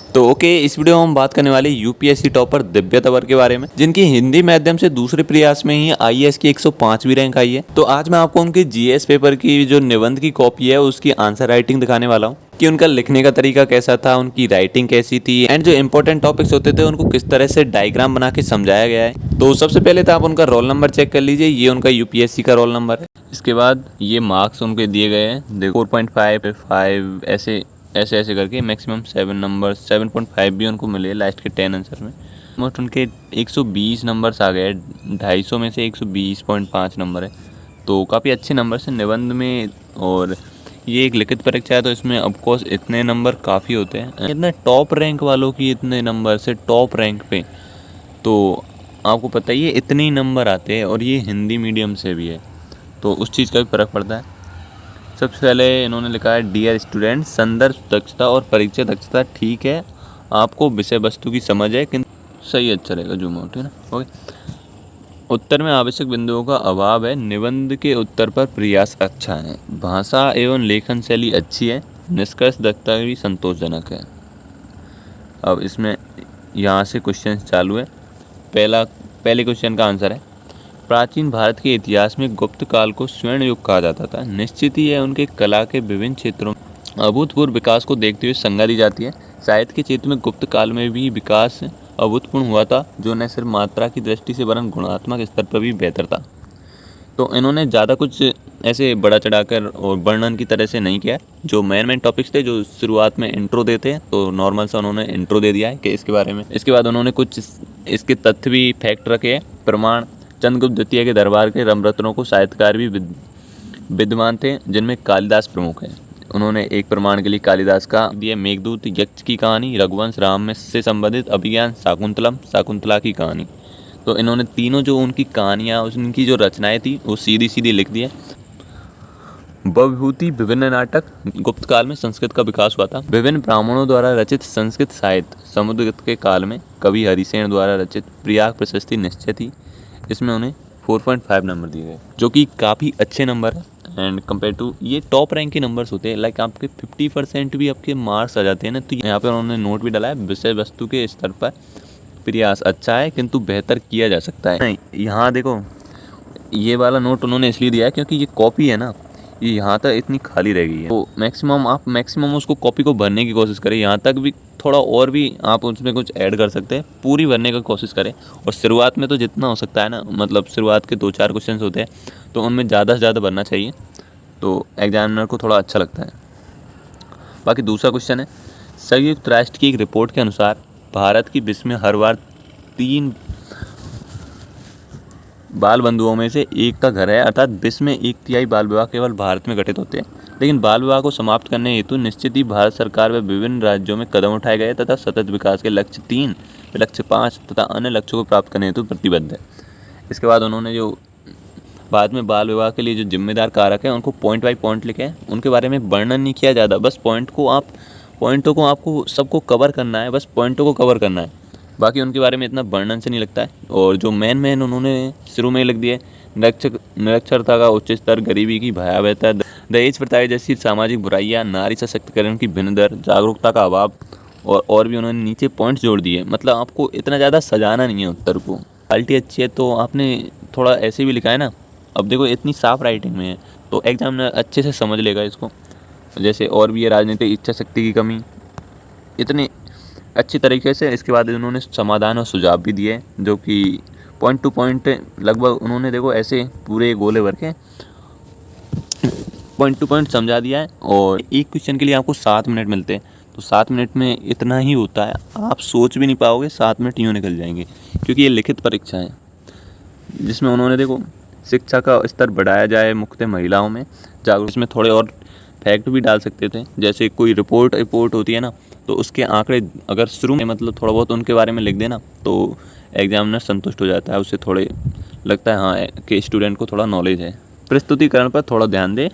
तो ओके, इस वीडियो में हम बात करने वाले यूपीएससी टॉपर दिव्या तंवर के बारे में, जिनकी हिंदी माध्यम से दूसरे प्रयास में ही आईएएस की 105वीं रैंक आई है। तो आज मैं आपको उनके जीएस पेपर की जो निबंध की कॉपी है उसकी आंसर राइटिंग दिखाने वाला हूँ कि उनका लिखने का तरीका कैसा था, उनकी राइटिंग कैसी थी एंड जो इंपॉर्टेंट टॉपिक्स होते थे उनको किस तरह से डायग्राम बना के समझाया गया है। तो सबसे पहले तो आप उनका रोल नंबर चेक कर लीजिए, ये उनका यूपीएससी का रोल नंबर है। इसके बाद ये मार्क्स उनके दिए गए हैं, देखो 4.5 5 ऐसे ऐसे ऐसे करके मैक्सिमम 7 नंबर 7.5 भी उनको मिले लास्ट के 10 आंसर में। मोस्ट उनके 120 नंबर्स आ गए, 250 में से 120.5 नंबर है, तो काफ़ी अच्छे नंबर हैं निबंध में। और ये एक लिखित परीक्षा है तो इसमें ऑफकोर्स इतने नंबर काफ़ी होते हैं। इतने टॉप रैंक वालों की इतने नंबर से टॉप रैंक पे, तो आपको पता ही है इतने ही नंबर आते हैं, और ये हिंदी मीडियम से भी है तो उस चीज़ का भी फ़र्क पड़ता है। सबसे पहले इन्होंने लिखा है, डियर स्टूडेंट, संदर्भ दक्षता और परीक्षा दक्षता ठीक है, आपको विषय वस्तु की समझ है, किंतु सही अच्छा रहेगा जूम आउट, है ना। ओके, उत्तर में आवश्यक बिंदुओं का अभाव है, निबंध के उत्तर पर प्रयास अच्छा है, भाषा एवं लेखन शैली अच्छी है, निष्कर्ष दक्षता भी संतोषजनक है। अब इसमें यहाँ से क्वेश्चन चालू है। पहले क्वेश्चन का आंसर है, प्राचीन भारत के इतिहास में गुप्त काल को स्वर्ण युग कहा जाता था। निश्चित ही है उनके कला के विभिन्न क्षेत्रों में अभूतपूर्व विकास को देखते हुए संज्ञा दी जाती है। साहित्य के क्षेत्र में गुप्त काल में भी विकास अभूतपूर्व हुआ था, जो न सिर्फ मात्रा की दृष्टि से वरन गुणात्मक स्तर पर भी बेहतर था। तो इन्होंने ज़्यादा कुछ ऐसे बड़ा चढ़ाकर और वर्णन की तरह से नहीं किया। जो मेन टॉपिक्स थे जो शुरुआत में इंट्रो देते हैं, तो नॉर्मल सा उन्होंने इंट्रो दे दिया है कि इसके बारे में। इसके बाद उन्होंने कुछ इसके तथ्य भी फैक्ट रखे हैं। प्रमाण, चंद्रगुप्त द्वितीय के दरबार के रमरत्नों को साहित्यकार भी विद्वान थे, जिनमें कालिदास प्रमुख हैं। उन्होंने एक प्रमाण के लिए कालिदास का दिया मेघदूत, यक्ष की कहानी, रघुवंश राम में से संबंधित अभिज्ञान, शाकुंतला की कहानी। तो इन्होंने तीनों जो उनकी कहानियाँ, उनकी जो रचनाएं थी वो सीधी सीधी लिख दी है। विभूति, विभिन्न नाटक, गुप्त काल में संस्कृत का विकास हुआ था। विभिन्न ब्राह्मणों द्वारा रचित संस्कृत साहित्य, समुद्रगुप्त के काल में कवि हरिसेन द्वारा रचित प्रयाग प्रशस्ति निश्चय थी। इसमें उन्हें 4.5 नंबर दिए गए, जो कि काफ़ी अच्छे नंबर है। एंड कम्पेयर टू ये टॉप रैंक के नंबर्स होते हैं, लाइक आपके 50% भी आपके मार्क्स आ जाते हैं ना। तो यहाँ पर उन्होंने नोट भी डाला है, विषय वस्तु के स्तर पर प्रयास अच्छा है किंतु बेहतर किया जा सकता है। नहीं, यहाँ देखो ये वाला नोट उन्होंने इसलिए दिया है क्योंकि ये कॉपी है ना, ये यहाँ तक इतनी खाली रह गई है, तो मैक्सिमम उसको कॉपी को भरने की कोशिश करें। यहाँ तक भी थोड़ा और भी आप उसमें कुछ ऐड कर सकते हैं, पूरी भरने की कोशिश करें। और शुरुआत में तो जितना हो सकता है ना, मतलब शुरुआत के 2-4 क्वेश्चन होते हैं तो उनमें ज़्यादा से ज़्यादा भरना चाहिए, तो एग्जामिनर को थोड़ा अच्छा लगता है। बाकी दूसरा क्वेश्चन है, संयुक्त राष्ट्र की एक रिपोर्ट के अनुसार भारत की विश्व में हर बार 3 बाल बंधुओं में से एक का घर है, अर्थात विश्व में 1/3 बाल विवाह केवल भारत में घटित होते हैं। लेकिन बाल विवाह को समाप्त करने हेतु निश्चित ही भारत सरकार व विभिन्न राज्यों में कदम उठाए गए तथा सतत विकास के लक्ष्य 3, लक्ष्य 5 तथा अन्य लक्ष्यों को प्राप्त करने हेतु प्रतिबद्ध है। इसके बाद उन्होंने जो बाद में बाल विवाह के लिए जो जिम्मेदार कारक है उनको पॉइंट बाई पॉइंट लिखे हैं। उनके बारे में वर्णन नहीं किया ज़्यादा, बस पॉइंटों को आपको सबको कवर करना है, बस पॉइंटों को कवर करना है। बाकी उनके बारे में इतना वर्णन से नहीं लगता है। और जो मेन उन्होंने शुरू में लिख दिए, निरक्षरता का उच्च स्तर, गरीबी की भयावहता, दहेज प्रथा जैसी सामाजिक बुराइयां, नारी सशक्तिकरण की भिन्न दर, जागरूकता का अभाव, और भी उन्होंने नीचे पॉइंट्स जोड़ दिए। मतलब आपको इतना ज़्यादा सजाना नहीं है उत्तर को। क्वालिटी अच्छी है तो आपने थोड़ा ऐसे भी लिखा है ना। अब देखो इतनी साफ राइटिंग में है तो एग्जामिनर अच्छे से समझ लेगा इसको। जैसे और भी ये राजनीतिक इच्छा शक्ति की कमी, इतने अच्छी तरीके से। इसके बाद उन्होंने समाधान और सुझाव भी दिए, जो कि पॉइंट टू पॉइंट लगभग उन्होंने देखो ऐसे पूरे गोले भर के पॉइंट टू पॉइंट समझा दिया है। और एक क्वेश्चन के लिए आपको 7 मिनट मिलते हैं, तो 7 मिनट में इतना ही होता है, आप सोच भी नहीं पाओगे 7 मिनट यूँ निकल जाएंगे, क्योंकि ये लिखित परीक्षा है जिसमें उन्होंने देखो शिक्षा का स्तर बढ़ाया जाए, मुख्यतः महिलाओं में जागरूक। इसमें थोड़े और फैक्ट भी डाल सकते थे, जैसे कोई रिपोर्ट होती है ना, तो उसके आंकड़े अगर शुरू में मतलब थोड़ा बहुत उनके बारे में लिख देना तो एग्जामिनर संतुष्ट हो जाता है, उससे थोड़े लगता है हाँ कि स्टूडेंट को थोड़ा नॉलेज है। प्रस्तुतिकरण पर थोड़ा ध्यान दे,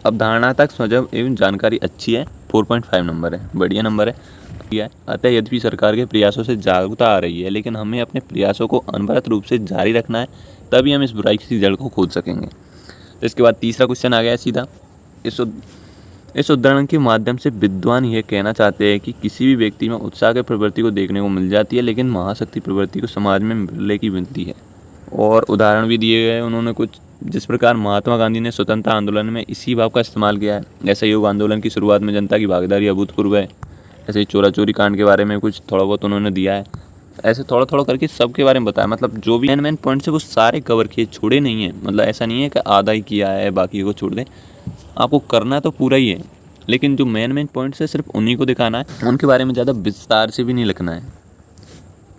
अवधारणात्मक समझ एवं जानकारी अच्छी है, 4.5 नंबर है, बढ़िया नंबर है। अतः यद्यपि सरकार के प्रयासों से जागरूकता आ रही है, लेकिन हमें अपने प्रयासों को अनवरत रूप से जारी रखना है, तभी हम इस बुराई की जड़ को खोद सकेंगे। तो इसके बाद तीसरा क्वेश्चन आ गया सीधा, इस उदाहरण के माध्यम से विद्वान यह कहना चाहते हैं कि किसी भी व्यक्ति में उत्साह की प्रवृत्ति को देखने को मिल जाती है, लेकिन महाशक्ति प्रवृत्ति को समाज में मिलने की मिलती है। और उदाहरण भी दिए गए उन्होंने कुछ, जिस प्रकार महात्मा गांधी ने स्वतंत्रता आंदोलन में इसी भाव का इस्तेमाल किया है। ऐसे योग आंदोलन की शुरुआत में जनता की भागीदारी अभूतपूर्व है। ऐसे ही चोरा चोरी कांड के बारे में कुछ थोड़ा बहुत उन्होंने दिया है। ऐसे थोड़ा थोड़ा करके सबके बारे में बताया, मतलब जो भी मेन पॉइंट्स है वो सारे कवर किए, छोड़े नहीं है। मतलब ऐसा नहीं है कि आधा ही किया है बाकी को छोड़ दें, आपको करना तो पूरा ही है, लेकिन जो मेन पॉइंट्स है सिर्फ उन्हीं को दिखाना है, उनके बारे में ज़्यादा विस्तार से भी नहीं लिखना है।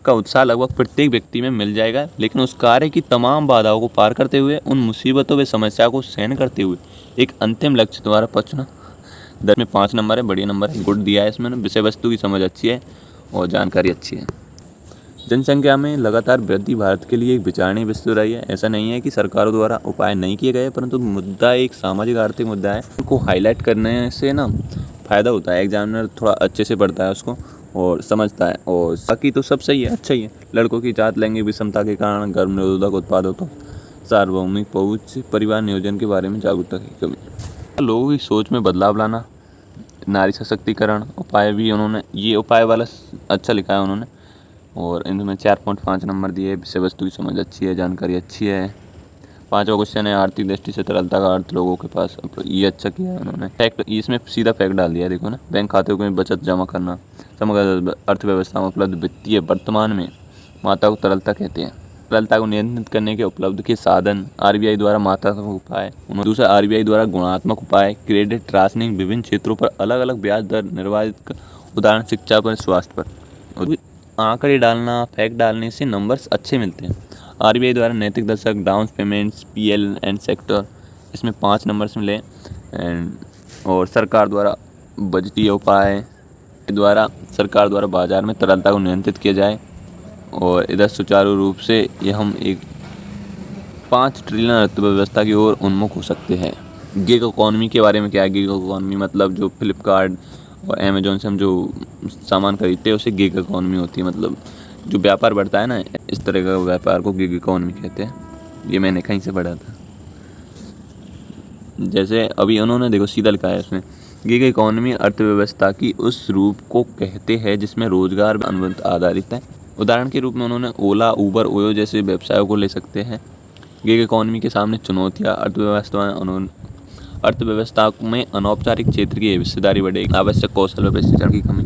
का उत्साह लगभग प्रत्येक व्यक्ति में मिल जाएगा, लेकिन उस कार्य की तमाम बाधाओं को पार करते हुए, उन मुसीबतों व समस्या को सहन करते हुए एक अंतिम लक्ष्य द्वारा पहुंचना। 10 में 5 नंबर है, बढ़िया नंबर है, गुड दिया है इसमें। विषय वस्तु की समझ अच्छी है और जानकारी अच्छी है। जनसंख्या में लगातार वृद्धि भारत के लिए एक विचारणीय वस्तु रही है। ऐसा नहीं है कि सरकारों द्वारा उपाय नहीं किए गए, परंतु मुद्दा एक सामाजिक आर्थिक मुद्दा है। उनको हाईलाइट करने से ना फ़ायदा होता है, एग्जामिनर थोड़ा अच्छे से पढ़ता है उसको और समझता है। और बाकी तो सब सही है, अच्छा ही है। लड़कों की जात लैंगिक विषमता के कारण गर्भ निरोधक उत्पादों तो सार्वभौमिक पहुँच, परिवार नियोजन के बारे में जागरूकता की कमी, लोगों की सोच में बदलाव लाना, नारी सशक्तिकरण उपाय भी उन्होंने, ये उपाय वाला अच्छा लिखा है उन्होंने। और इनमें 4.5 नंबर दिए। विषय वस्तु की समझ अच्छी है, जानकारी अच्छी है। 5वां क्वेश्चन है आर्थिक दृष्टि से तरलता का अर्थ लोगों के पास, ये अच्छा किया है उन्होंने। फैक्ट, इसमें सीधा फैक्ट डाल दिया, देखो ना। बैंक खाते में बचत जमा करना, समग्र अर्थव्यवस्था में उपलब्ध वित्तीय वर्तमान में मात्रा को तरलता कहते हैं। तरलता को नियंत्रित करने के उपलब्ध के साधन, आरबीआई द्वारा मात्रात्मक उपाय। दूसरा, आरबीआई द्वारा गुणात्मक उपाय, क्रेडिट राशनिंग, विभिन्न क्षेत्रों पर अलग अलग ब्याज दर निर्धारित, उदाहरण शिक्षा पर, स्वास्थ्य पर। आंकड़े डालना, फैक्ट डालने से नंबर्स अच्छे मिलते हैं। आरबीआई द्वारा नैतिक दशक, down payments, PL and sector, इसमें 5 नंबर्स मिले। एंड और सरकार द्वारा बजटीय उपाय द्वारा, सरकार द्वारा बाजार में तरलता को नियंत्रित किया जाए। और इधर सुचारू रूप से ये हम एक 5 ट्रिलियन अर्थव्यवस्था की ओर उन्मुख हो सकते हैं। गिग इकॉनमी के बारे में क्या है? गिग इकॉनमी मतलब जो फ्लिपकार्ट और अमेजोन से हम जो सामान खरीदते हैं उसे गिग इकॉनमी होती है। मतलब जो व्यापार बढ़ता है ना, इस तरह का व्यापार को गिग इकॉनमी कहते हैं। ये मैंने कहीं से पढ़ा था। जैसे अभी उन्होंने देखो सीधा लिखा है इसमें, गिग इकॉनमी अर्थव्यवस्था की उस रूप को कहते हैं जिसमें रोजगार अनुबंध आधारित है। उदाहरण के रूप में उन्होंने ओला, उबर, ओयो जैसे व्यवसायों को ले सकते हैं। गिग इकॉनमी के सामने चुनौतियाँ, अर्थव्यवस्था में अनौपचारिक क्षेत्र की हिस्सेदारी बढ़ेगी, आवश्यक कौशल और प्रशिक्षण की कमी,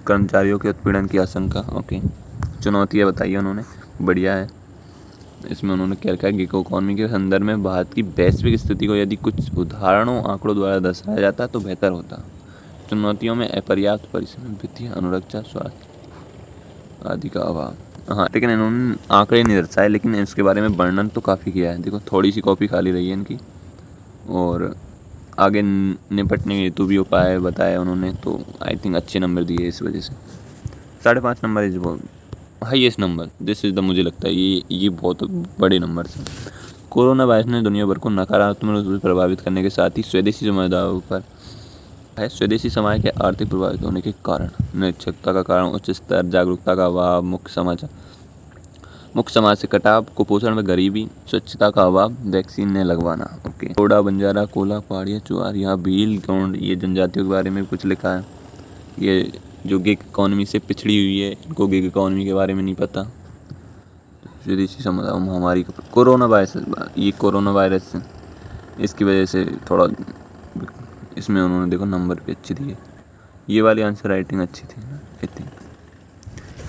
कर्मचारियों के उत्पीड़न की आशंका। ओके, चुनौतियाँ बताइए उन्होंने, बढ़िया है। इसमें उन्होंने क्या लिखा है, गिग इकॉनमी के संदर्भ में भारत की वैश्विक स्थिति को यदि कुछ उदाहरणों, आंकड़ों द्वारा दर्शाया जाता तो बेहतर होता। चुनौतियों में अपर्याप्त परिश्रम, वित्तीय अनुरक्षा, स्वास्थ्य आदि का अभाव। हाँ, लेकिन इन्होंने आंकड़े नहीं दर्शाए, लेकिन इसके बारे में वर्णन तो काफ़ी किया है। देखो थोड़ी सी कॉपी खाली रही है इनकी। और आगे निपटने के हेतु भी उपाय बताया उन्होंने, तो आई थिंक अच्छे नंबर दिए इस वजह से। 5.5 number is highest number, this is the, मुझे लगता है ये बहुत बड़े नंबर हैं। कोरोना वायरस ने दुनिया भर को नकारात्मक रूप से प्रभावित करने के साथ ही स्वदेशी समुदायों पर है। स्वदेशी समाज के आर्थिक प्रभावित होने के कारण, निरक्षरता का कारण, उच्च स्तर, जागरूकता का अभाव, मुख्य समाज से कटाव, कुपोषण में गरीबी, स्वच्छता का अभाव, वैक्सीन ने लगवाना। ओके, कोडा, बंजारा, कोला, पहाड़िया, चुआर, यहाँ भील, गौंड, ये जनजातियों के बारे में कुछ लिखा है। ये जो गिग इकॉनमी से पिछड़ी हुई है, इनको गिग इकॉनमी के बारे में नहीं पता। स्वदेशी समुदाय, महामारी का कोरोना वायरस, ये कोरोना वायरस इसकी वजह से थोड़ा, इसमें उन्होंने देखो नंबर भी अच्छी दिए। ये वाली आंसर राइटिंग अच्छी थी आई थिंक।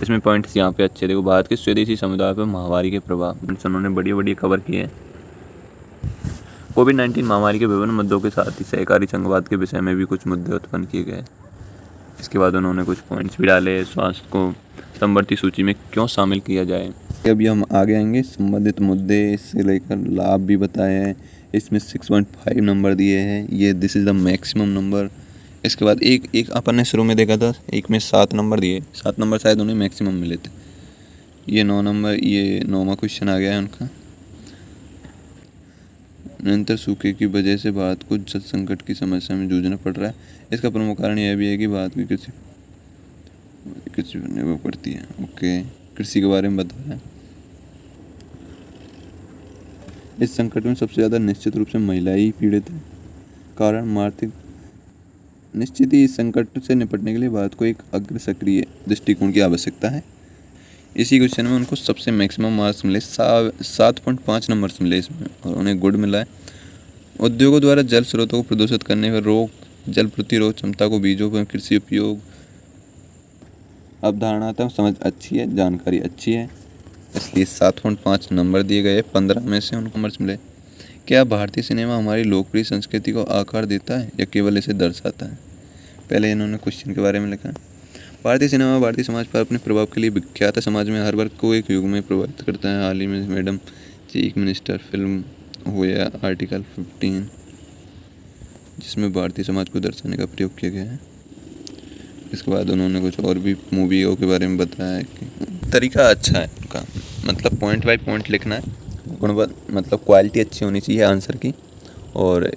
इसमें पॉइंट्स यहाँ पे अच्छे, देखो भारत के स्वदेशी समुदाय पर महामारी के प्रभाव उन्होंने बढ़िया कवर किए हैं। कोविड-19 महामारी के विभिन्न मुद्दों के साथ ही सहकारी संघवाद के विषय में भी कुछ मुद्दे उत्पन्न किए गए। इसके बाद उन्होंने कुछ पॉइंट्स भी डाले, स्वास्थ्य को समवर्ती सूची में क्यों शामिल किया जाए। अभी हम आगे आएंगे, संबंधित मुद्दे से लेकर लाभ भी बताए हैं। इसमें 6.5 नंबर दिए हैं, ये this is the maximum number. इसके बाद एक अपन ने शुरू में देखा था, एक में 7 नंबर दिए, 7 नंबर शायद उन्हें मैक्सिमम मिले थे। ये 9 नंबर, ये 9वां क्वेश्चन आ गया है उनका। निरंतर सूखे की वजह से भारत को जल संकट की समस्या में जूझना पड़ रहा है। इसका प्रमुख कारण यह भी है कि भारत की कृषि पर निर्भर करती है। ओके, कृषि के बारे में बताया। इस संकट में सबसे ज़्यादा निश्चित रूप से महिलाएं ही पीड़ित हैं। कारण आर्थिक निश्चित ही इस संकट से निपटने के लिए भारत को एक अग्र सक्रिय दृष्टिकोण की आवश्यकता है। इसी क्वेश्चन में उनको सबसे मैक्सिमम मार्क्स मिले, 7.5 नंबर्स मिले इसमें, और उन्हें गुड मिला है। उद्योगों द्वारा जल स्रोतों को प्रदूषित करने पर रोक, जल प्रतिरोध क्षमता को बीजों पर कृषि उपयोग, अवधारणात्मक समझ अच्छी है, जानकारी अच्छी है, इसलिए 7.5 नंबर दिए गए। 15 में से उनको नंबर मिले। क्या भारतीय सिनेमा हमारी लोकप्रिय संस्कृति को आकार देता है या केवल इसे दर्शाता है? पहले इन्होंने क्वेश्चन के बारे में लिखा है। भारतीय सिनेमा भारतीय समाज पर अपने प्रभाव के लिए विख्यात है। समाज में हर वर्ग को एक युग में प्रभावित करता है। हाल ही में मैडम चीफ मिनिस्टर फिल्म हुआ आर्टिकल 15, जिसमें भारतीय समाज को दर्शाने का प्रयोग किया गया है। इसके बाद उन्होंने कुछ और भी मूवियों के बारे में बताया कि तरीका अच्छा है उनका, मतलब पॉइंट बाय पॉइंट लिखना है। मतलब क्वालिटी अच्छी होनी चाहिए आंसर की, और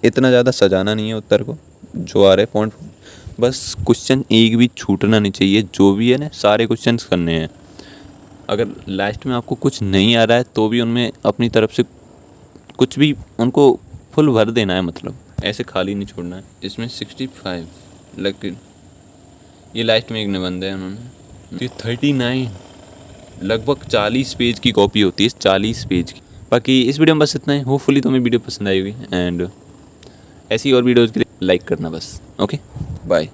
इतना ज़्यादा सजाना नहीं है उत्तर को, जो आ रहे पॉइंट, बस क्वेश्चन एक भी छूटना नहीं चाहिए। जो भी है ना, सारे क्वेश्चंस करने हैं। अगर लास्ट में आपको कुछ नहीं आ रहा है तो भी उनमें अपनी तरफ से कुछ भी उनको फुल भर देना है, मतलब ऐसे खाली नहीं छोड़ना है। इसमें 65, लेकिन ये लास्ट में एक निबंध है उन्होंने, ये 39, लगभग 40 पेज की कॉपी होती है, 40 पेज की। बाकी इस वीडियो में बस इतना ही। होपफुली तुम्हें वीडियो पसंद आई होगी, एंड ऐसी और वीडियोज़ के लिए लाइक करना बस। Okay, bye.